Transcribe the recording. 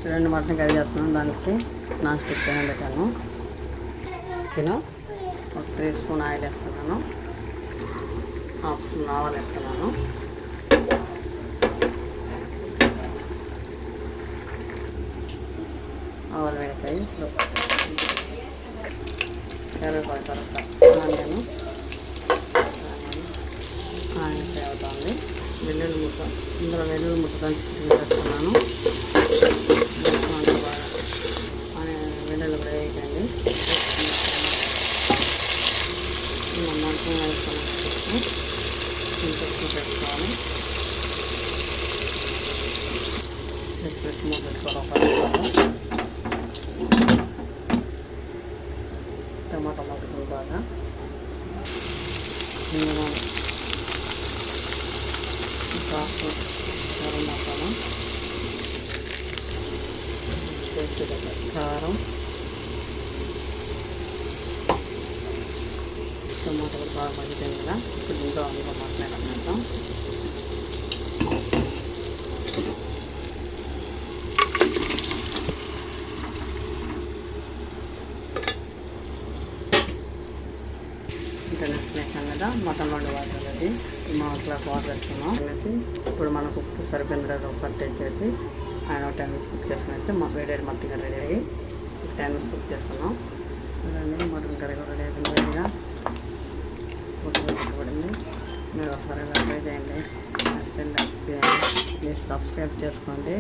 చూడండి mutton curry చేస్తున్నాను. దానికి నాన్ స్టిక్ ప్యాన్ పెట్టాను. చికెన్ ఒక 3 స్పూన్ ఆయిల్ వేసుకున్నాను. హాఫ్ స్పూన్ ఆవాలు వేసుకున్నాను. ఆవాలు వేడతాయి. కరివేపాకు తర్వాత ఆనియన్ ఫ్రై అవుతుంది. వెల్లుల్లి ముక్క, ఇందులో వెల్లుల్లి ముక్క దంచి వేసుకున్నాను. వెల్లుల్లి కూడా వేయకండి. మటన్ వేసుకుని ఇంకొక పెట్టుకోవాలి. మూత పెట్టుకోవాలి. టమాటా మగ్గుతుంది బాగా. గరం మసాలా, కారం, టమాటా కూడా బాగా మగ్గుతుంది కదా. ఇప్పుడు దీంట్లో అందులో మటన్ వేసుకుంటాం. నెక్స్ట్ వేసాం కదా మటన్ వండు వాటర్ అది మా గ్లాస్ వాటర్ వేసుకున్నాం. వేసి ఇప్పుడు మనకు ఉప్పు సరిపోయిన తర్వాత ఒకసారి తెచ్చేసి ఆయన 10 మినిట్స్ కుక్ చేసుకునేస్తే మా వేడి మటన్ కర్రీ రెడీ అయ్యి 10 మినిట్స్ కుక్ చేసుకున్నాం. చూడండి మటన్ కర్రీ కూడా రెడీ అయిపోయింది. వేడిగా పడింది. మీరు ఒకసారి ట్రై చేయండి. ప్లీజ్ సబ్స్క్రైబ్ చేసుకోండి.